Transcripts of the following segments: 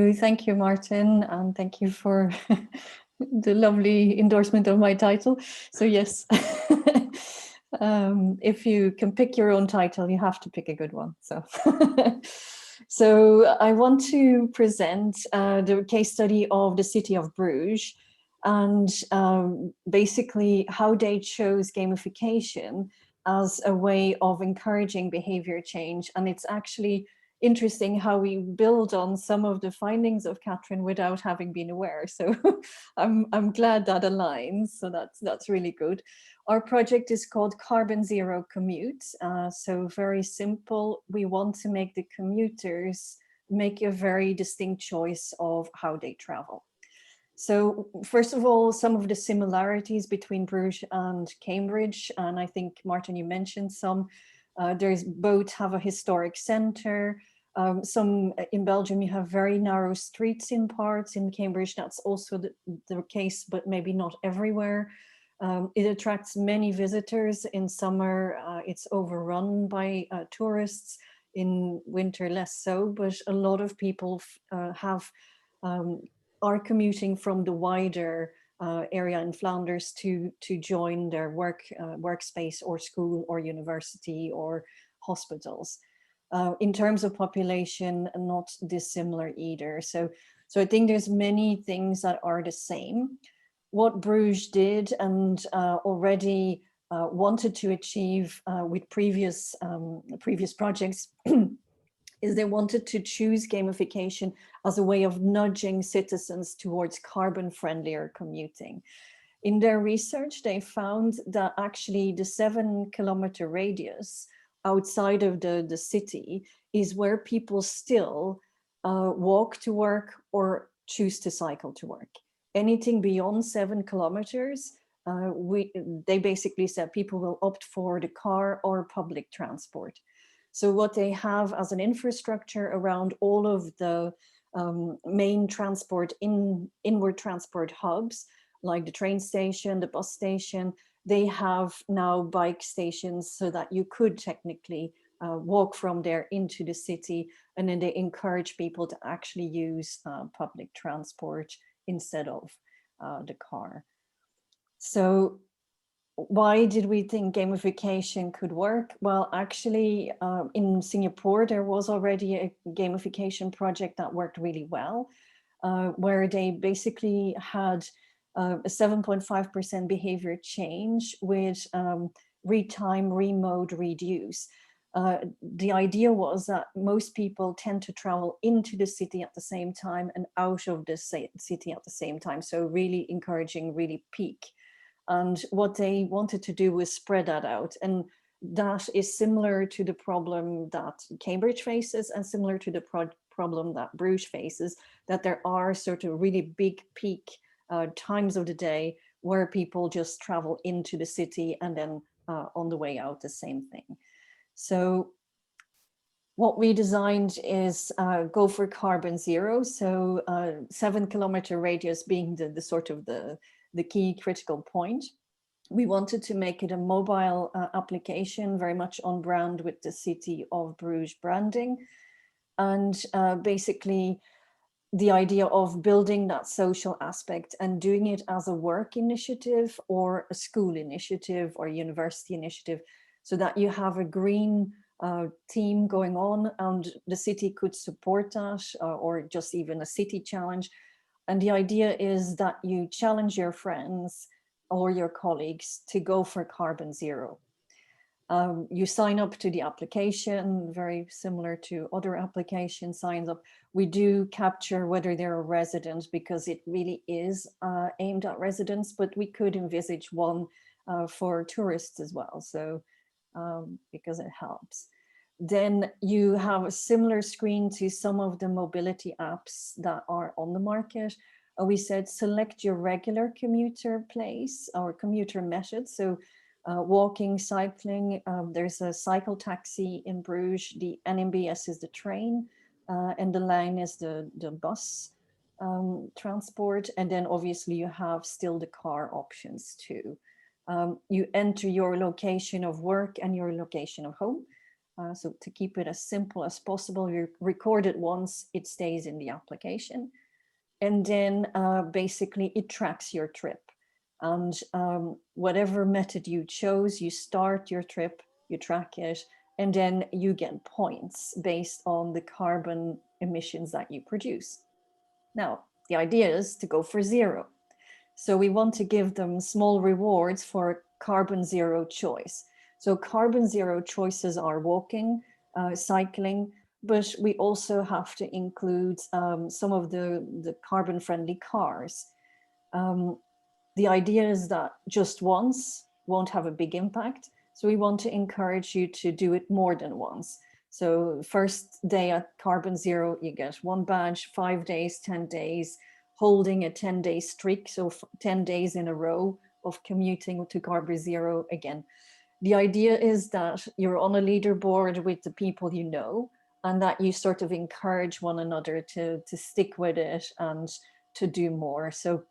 Thank you, Martin, and thank you for the lovely endorsement of my title. So yes, if you can pick your own title, you have to pick a good one. So, so I want to present the case study of the city of Bruges, and basically how they chose gamification as a way of encouraging behavior change. And it's actually interesting how we build on some of the findings of Catherine without having been aware. So I'm glad that aligns. So that's really good. Our project is called Carbon Zero Commute. So very simple. We want to make the commuters make a very distinct choice of how they travel. So first of all, some of the similarities between Bruges and Cambridge, and I think, Martin, you mentioned some. There's both have a historic center. Some in Belgium, you have very narrow streets in parts. In Cambridge, that's also the case, but maybe not everywhere. It attracts many visitors. In summer, it's overrun by tourists. In winter, less so, but a lot of people are commuting from the wider area in Flanders to join their workspace or school or university or hospitals. In terms of population, not dissimilar either. So I think there's many things that are the same. What Bruges did and already wanted to achieve with previous projects is they wanted to choose gamification as a way of nudging citizens towards carbon-friendlier commuting. In their research, they found that actually the 7-kilometer radius outside of the city is where people still walk to work or choose to cycle to work. Anything beyond 7 kilometers, they basically said people will opt for the car or public transport. So what they have as an infrastructure around all of the main transport, inward transport hubs, like the train station, the bus station, they have now bike stations so that you could technically walk from there into the city, and then they encourage people to actually use public transport instead of the car. So why did we think gamification could work? Well, actually, in Singapore, there was already a gamification project that worked really well, where they basically had a 7.5% behavior change with read time, read-mode, reduce. The idea was that most people tend to travel into the city at the same time and out of the city at the same time. So really encouraging really peak. And what they wanted to do was spread that out. And that is similar to the problem that Cambridge faces and similar to the problem that Bruges faces, that there are sort of really big peak times of the day where people just travel into the city and then on the way out, the same thing. So what we designed is go for carbon zero. So 7-kilometer radius being the sort of the key critical point. We wanted to make it a mobile application, very much on brand with the City of Bruges branding. And basically the idea of building that social aspect and doing it as a work initiative or a school initiative or university initiative, so that you have a green team going on and the city could support that, or just even a city challenge. And the idea is that you challenge your friends or your colleagues to go for carbon zero. You sign up to the application, very similar to other application signs up. We do capture whether they're a resident because it really is aimed at residents, but we could envisage one for tourists as well. So because it helps. Then you have a similar screen to some of the mobility apps that are on the market. We said select your regular commuter place or commuter method. So walking, cycling, there's a cycle taxi in Bruges, the NMBS is the train, and the line is the bus transport. And then obviously you have still the car options too. You enter your location of work and your location of home. So to keep it as simple as possible, you record it once, it stays in the application. And then basically it tracks your trip. And whatever method you chose, you start your trip, you track it, and then you get points based on the carbon emissions that you produce. Now, the idea is to go for zero. So we want to give them small rewards for carbon zero choice. So carbon zero choices are walking, cycling, but we also have to include some of the carbon friendly cars. The idea is that just once won't have a big impact. So we want to encourage you to do it more than once. So first day at carbon zero, you get one badge, 5 days, 10 days, holding a 10-day streak. So 10 days in a row of commuting to carbon zero again. The idea is that you're on a leaderboard with the people you know, and that you sort of encourage one another to stick with it and to do more. So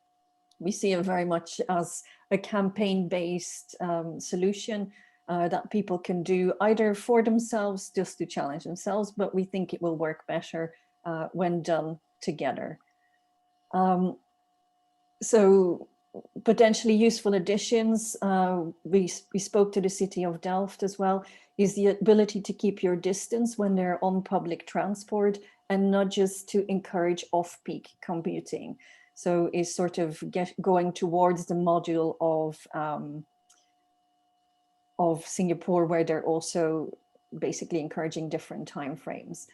we see it very much as a campaign-based solution that people can do either for themselves, just to challenge themselves, but we think it will work better when done together. So potentially useful additions, we spoke to the city of Delft as well, is the ability to keep your distance when they're on public transport and not just to encourage off-peak commuting. So is sort of going towards the module of Singapore, where they're also basically encouraging different timeframes.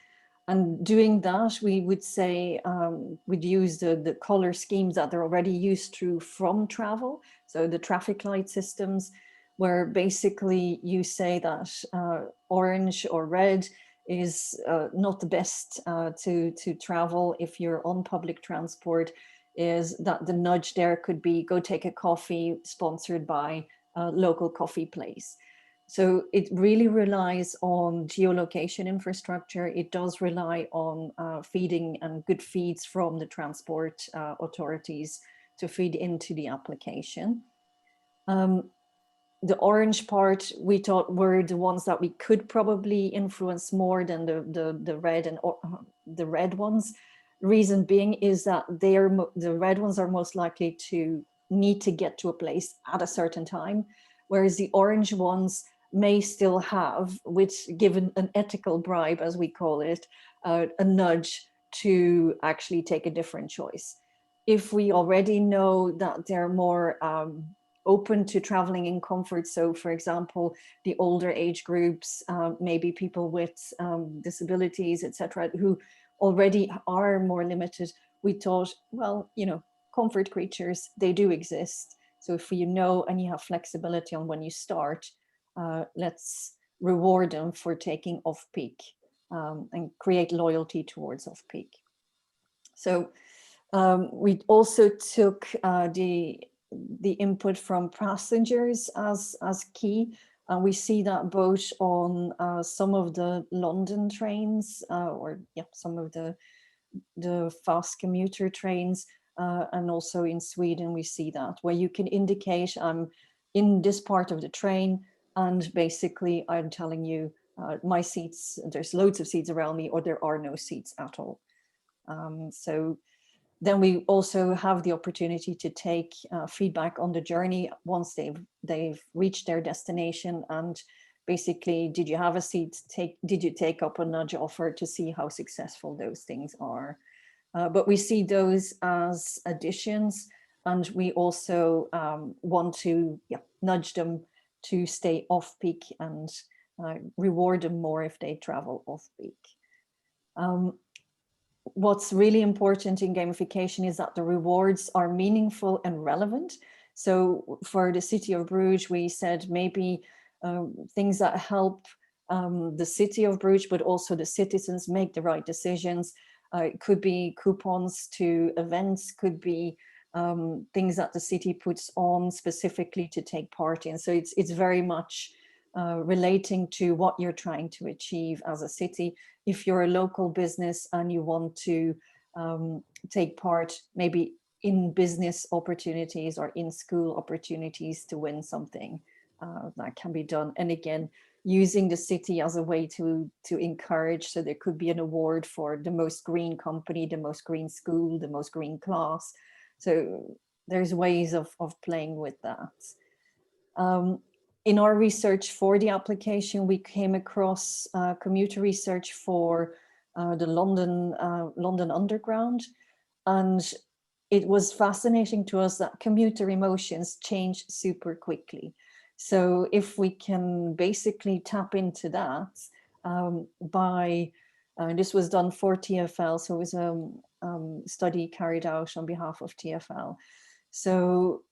And doing that, we would say, we'd use the color schemes that they're already used to from travel. So the traffic light systems, where basically you say that orange or red is not the best to travel if you're on public transport, is that the nudge there could be go take a coffee sponsored by a local coffee place. So it really relies on geolocation infrastructure. It does rely on feeding and good feeds from the transport authorities to feed into the application. The orange part we thought were the ones that we could probably influence more than the red and the red ones. Reason being is that the red ones are most likely to need to get to a place at a certain time, whereas the orange ones may still have, which given an ethical bribe, as we call it, a nudge to actually take a different choice. If we already know that they're more open to traveling in comfort, so for example, the older age groups, maybe people with disabilities, etc., who already are more limited, we thought, well, you know, comfort creatures, they do exist. So if you know and you have flexibility on when you start, let's reward them for taking off-peak and create loyalty towards off-peak. So we also took the input from passengers as key. We see that both on some of the London trains or some of the fast commuter trains, and also in Sweden we see that, where you can indicate I'm in this part of the train and basically I'm telling you my seats, there's loads of seats around me, or there are no seats at all. So then we also have the opportunity to take feedback on the journey once they've reached their destination, and basically, did you have a seat? Did you take up a nudge offer to see how successful those things are? But we see those as additions, and we also want to nudge them to stay off-peak and reward them more if they travel off-peak. What's really important in gamification is that the rewards are meaningful and relevant. So for the city of Bruges, we said maybe things that help the city of Bruges, but also the citizens make the right decisions. It could be coupons to events, could be things that the city puts on specifically to take part in. So it's very much relating to what you're trying to achieve as a city. If you're a local business and you want to take part maybe in business opportunities or in school opportunities to win something, that can be done. And again, using the city as a way to encourage. So there could be an award for the most green company, the most green school, the most green class. So there's ways of playing with that. In our research for the application, we came across commuter research for the London Underground, and it was fascinating to us that commuter emotions change super quickly. So if we can basically tap into that by, this was done for TfL, so it was a study carried out on behalf of TfL. So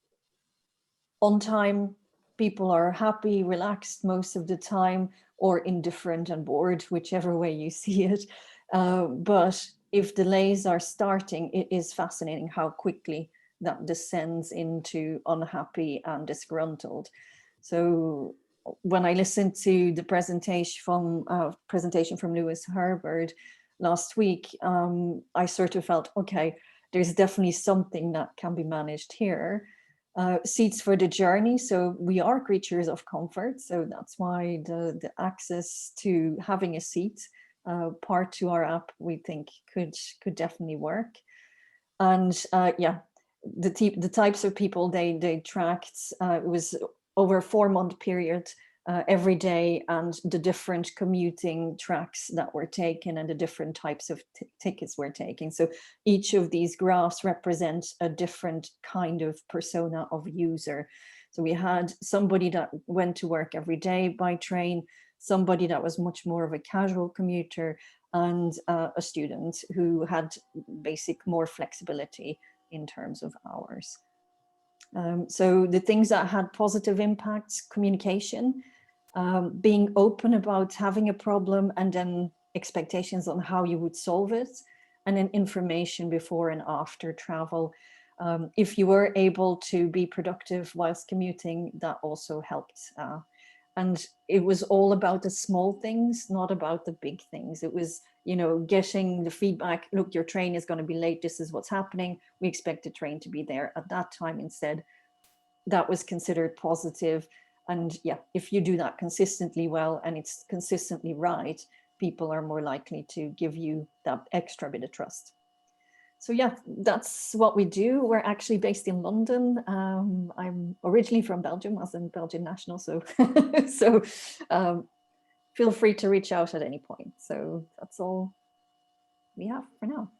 on time, people are happy, relaxed most of the time, or indifferent and bored, whichever way you see it. But if delays are starting, it is fascinating how quickly that descends into unhappy and disgruntled. So when I listened to the presentation from Lewis Herbert last week, I sort of felt, okay, there's definitely something that can be managed here. Seats for the journey. So we are creatures of comfort. So that's why the access to having a seat part to our app, we think could definitely work. And yeah, the types of people they tracked, it was over a 4-month period, every day, and the different commuting tracks that were taken and the different types of tickets were taken. So each of these graphs represents a different kind of persona of user. So we had somebody that went to work every day by train, somebody that was much more of a casual commuter, and a student who had more flexibility in terms of hours. So the things that had positive impacts: communication, being open about having a problem, and then expectations on how you would solve it, and then information before and after travel. If you were able to be productive whilst commuting, that also helped. And it was all about the small things, not about the big things. It was, getting the feedback: look, your train is going to be late. This is what's happening. We expect the train to be there at that time instead. That was considered positive. And yeah, if you do that consistently well and it's consistently right, people are more likely to give you that extra bit of trust. So yeah, that's what we do. We're actually based in London. I'm originally from Belgium, as a Belgian national. So, feel free to reach out at any point. So that's all we have for now.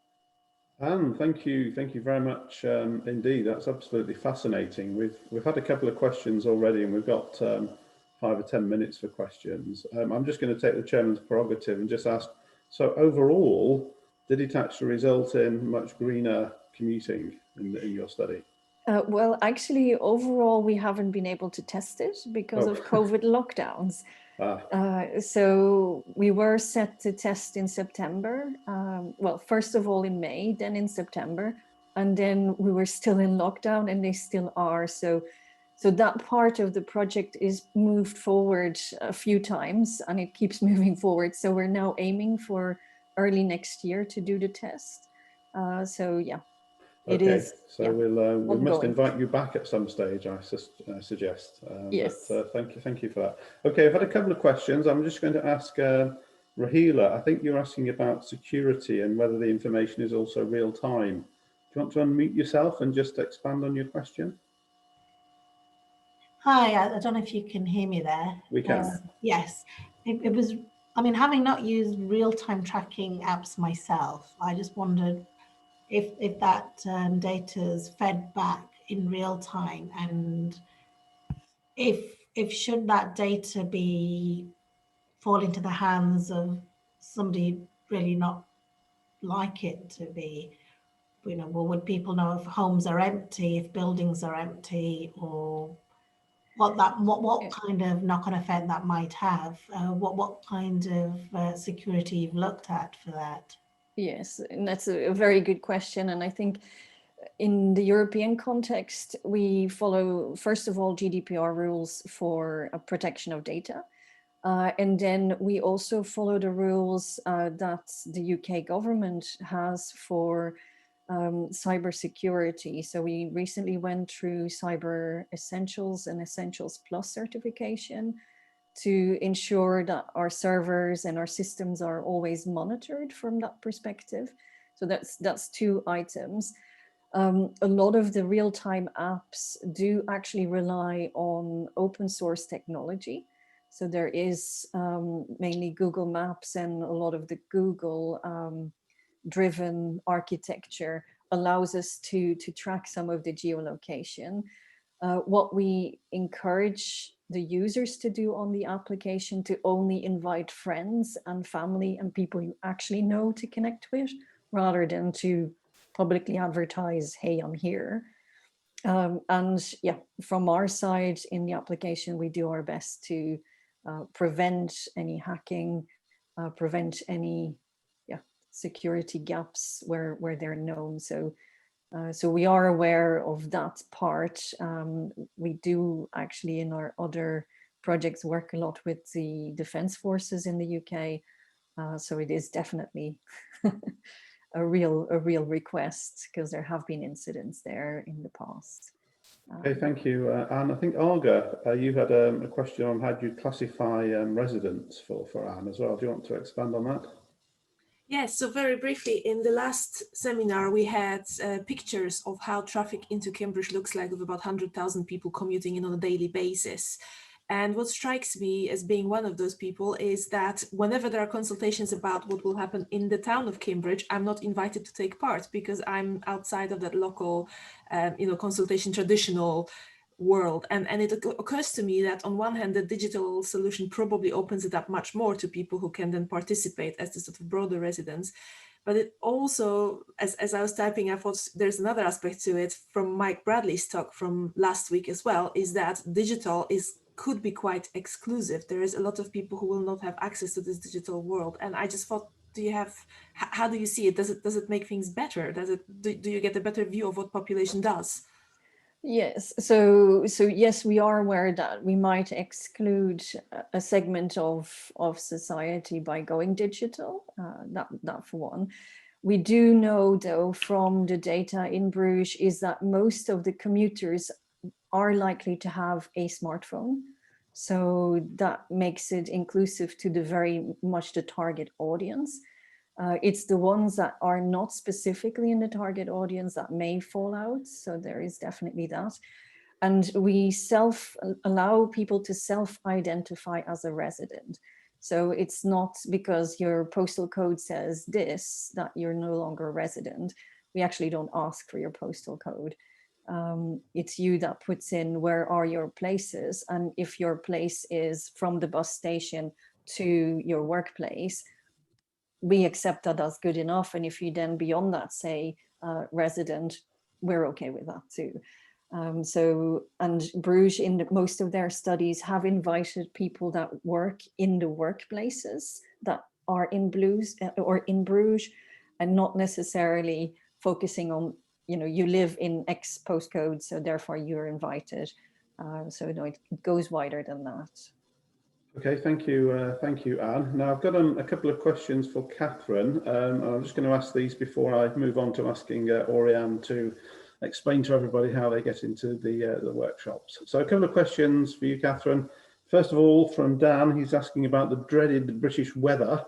Anne, thank you very much indeed. That's absolutely fascinating. We've had a couple of questions already, and we've got 5 or 10 minutes for questions. I'm just going to take the chairman's prerogative and just ask: so overall, did it actually result in much greener commuting in your study? Well, actually, overall, we haven't been able to test it because of COVID lockdowns. So we were set to test in September. Well, first of all in May, then in September, and then we were still in lockdown, and they still are. So that part of the project is moved forward a few times, and it keeps moving forward. So we're now aiming for early next year to do the test. So yeah. It okay, is, so yeah, we must ongoing. invite you back at some stage, I suggest. Yes. But thank you for that. Okay, I've had a couple of questions. I'm just going to ask Rahila. I think you're asking about security and whether the information is also real time. Do you want to unmute yourself and just expand on your question? Hi, I don't know if you can hear me there. We can. Yes, it was, I mean, having not used real-time tracking apps myself, I just wondered if that data is fed back in real time, and if should that data be fall into the hands of somebody really not like it to be, well, would people know if homes are empty, if buildings are empty, or what kind of knock-on effect that might have? What kind of security you've looked at for that? Yes, and that's a very good question. And I think in the European context, we follow, first of all, GDPR rules for protection of data. And then we also follow the rules that the UK government has for cybersecurity. So we recently went through Cyber Essentials and Essentials Plus certification. to ensure that our servers and our systems are always monitored from that perspective. So that's two items. A lot of the real-time apps do actually rely on open source technology. So there is mainly Google Maps, and a lot of the Google driven architecture allows us to track some of the geolocation. What we encourage the users to do on the application to only invite friends and family and people you actually know to connect with, rather than to publicly advertise, hey, I'm here. And yeah, from our side in the application, we do our best to prevent any hacking, prevent any security gaps where they're known. So we are aware of that part. We do actually in our other projects work a lot with the defense forces in the UK. So it is definitely a real request, because there have been incidents there in the past. Okay, thank you, Anne. I think Olga, you had a question on how do you classify residents for Anne as well. Do you want to expand on that? Yes, so very briefly, in the last seminar, we had pictures of how traffic into Cambridge looks like, with about 100,000 people commuting in on a daily basis. And what strikes me as being one of those people is that whenever there are consultations about what will happen in the town of Cambridge, I'm not invited to take part because I'm outside of that local, consultation traditional world. And it occurs to me that on one hand, the digital solution probably opens it up much more to people who can then participate as the sort of broader residents. But it also, as I was typing, I thought there's another aspect to it from Mike Bradley's talk from last week as well, is that digital could be quite exclusive. There is a lot of people who will not have access to this digital world. And I just thought, how do you see it? Does it make things better? Do you get a better view of what population does? Yes, so yes, we are aware that we might exclude a segment of society by going digital, that for one. We do know, though, from the data in Bruges, is that most of the commuters are likely to have a smartphone. So that makes it inclusive to the very much the target audience. It's the ones that are not specifically in the target audience that may fall out. So there is definitely that. And we allow people to self-identify as a resident. So it's not because your postal code says this that you're no longer a resident. We actually don't ask for your postal code. It's you that puts in where are your places. And if your place is from the bus station to your workplace, we accept that as good enough. And if you then beyond that say resident, we're okay with that too. And Bruges in most of their studies have invited people that work in the workplaces that are in Bruges and not necessarily focusing on, you live in X postcode, so therefore you're invited. So no, it goes wider than that. Okay, thank you, Anne. Now I've got a couple of questions for Catherine. I'm just going to ask these before I move on to asking Oriane to explain to everybody how they get into the workshops. So a couple of questions for you, Catherine. First of all, from Dan, he's asking about the dreaded British weather.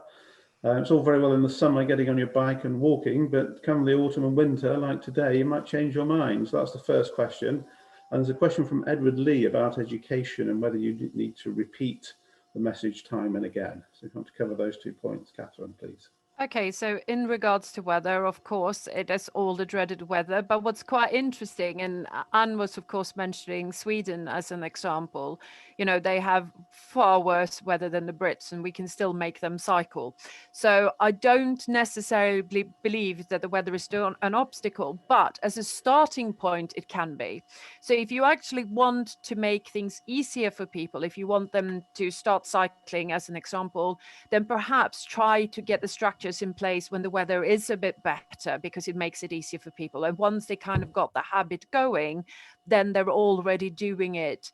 It's all very well in the summer getting on your bike and walking, but come the autumn and winter, like today, you might change your mind. So that's the first question. And there's a question from Edward Lee about education and whether you need to repeat the message time and again. So if you want to cover those 2 points, Catherine, please. Okay, so in regards to weather, of course, it is all the dreaded weather. But what's quite interesting, and Anne was, of course, mentioning Sweden as an example, they have far worse weather than the Brits, and we can still make them cycle. So I don't necessarily believe that the weather is still an obstacle, but as a starting point, it can be. So if you actually want to make things easier for people, if you want them to start cycling, as an example, then perhaps try to get the structure in place when the weather is a bit better, because it makes it easier for people. And once they kind of got the habit going, then they're already doing it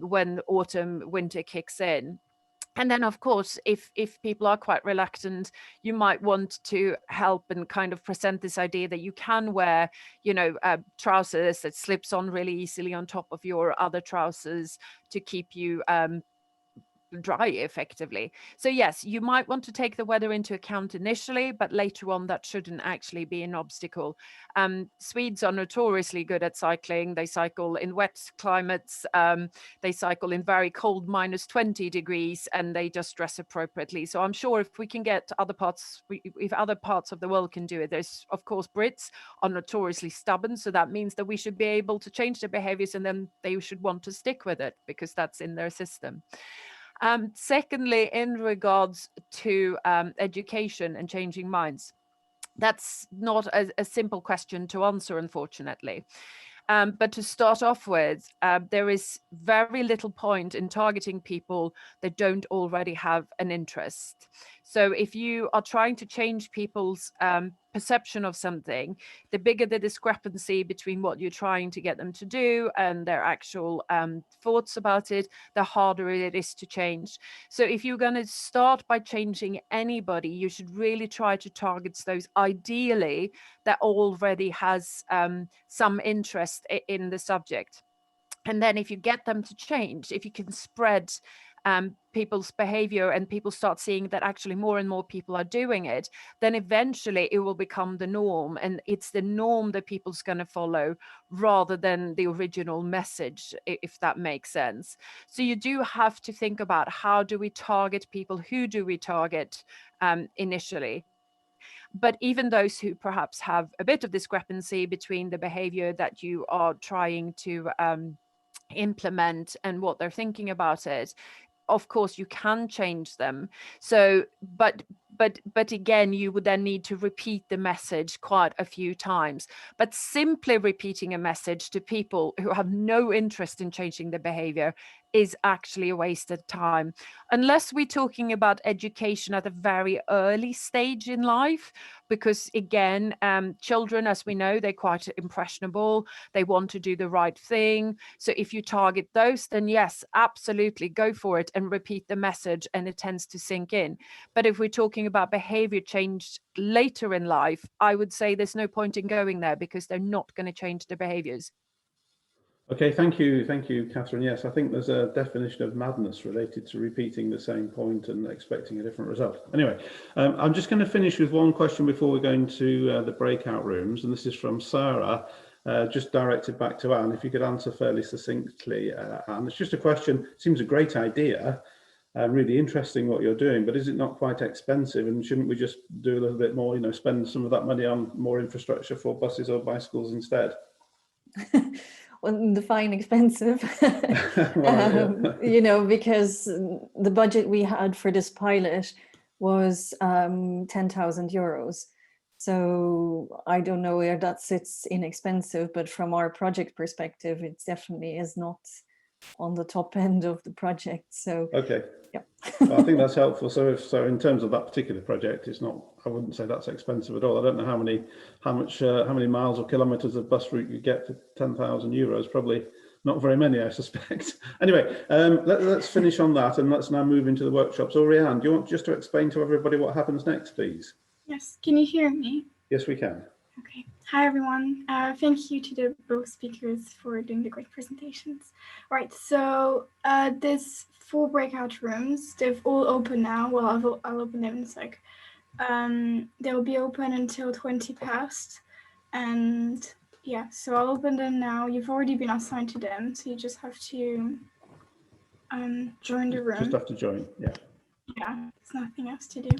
when autumn, winter kicks in. And then, of course, if people are quite reluctant, you might want to help and kind of present this idea that you can wear, trousers that slips on really easily on top of your other trousers to keep you dry effectively. So yes, you might want to take the weather into account initially, but later on that shouldn't actually be an obstacle. Swedes are notoriously good at cycling. They cycle in wet climates, they cycle in very cold -20 degrees, and they just dress appropriately. So I'm sure if we can get other parts, if other parts of the world can do it, there's, of course, Brits are notoriously stubborn, so that means that we should be able to change their behaviors, and then they should want to stick with it because that's in their system. Secondly, in regards to education and changing minds, that's not a simple question to answer, unfortunately. But to start off with, there is very little point in targeting people that don't already have an interest. So if you are trying to change people's perception of something, the bigger the discrepancy between what you're trying to get them to do and their actual thoughts about it, the harder it is to change. So if you're going to start by changing anybody, you should really try to target those ideally that already has some interest in the subject. And then if you get them to change, if you can spread people's behavior and people start seeing that actually more and more people are doing it, then eventually it will become the norm, and it's the norm that people's going to follow rather than the original message, if that makes sense. So you do have to think about, how do we target people? Who do we target initially? But even those who perhaps have a bit of discrepancy between the behavior that you are trying to implement and what they're thinking about it, of course you can change them. So but again, you would then need to repeat the message quite a few times. But simply repeating a message to people who have no interest in changing their behavior is actually a waste of time, unless we're talking about education at a very early stage in life, because again, children, as we know, they're quite impressionable. They want to do the right thing. So if you target those, then yes, absolutely go for it and repeat the message, and it tends to sink in. But if we're talking about behavior change later in life, I would say there's no point in going there, because they're not going to change their behaviors. Okay, thank you, Catherine. Yes, I think there's a definition of madness related to repeating the same point and expecting a different result. Anyway, I'm just going to finish with one question before we go into the breakout rooms, and this is from Sarah, just directed back to Anne. If you could answer fairly succinctly, Anne. It's just a question. It seems a great idea, really interesting what you're doing, but is it not quite expensive? And shouldn't we just do a little bit more, spend some of that money on more infrastructure for buses or bicycles instead? Well, define expensive, Well, because the budget we had for this pilot was 10,000 euros. So I don't know where that sits inexpensive, but from our project perspective, it definitely is not on the top end of the project. So okay. yeah. Well, I think that's helpful. So in terms of that particular project, it's not, I wouldn't say that's expensive at all. I don't know how many miles or kilometers of bus route you get for 10,000 euros. Probably not very many, I suspect. Anyway, let's finish on that, and let's now move into the workshops. Oriane, do you want just to explain to everybody what happens next, please? Yes, can you hear me? Yes, we can. Okay. Hi, everyone. Thank you to both speakers for doing the great presentations. All right, so there's 4 breakout rooms. They've all open now. Well, I'll open them in a sec. They'll be open until 20 past. And yeah, so I'll open them now. You've already been assigned to them, so you just have to join the room. Just have to join, yeah. Yeah, there's nothing else to do.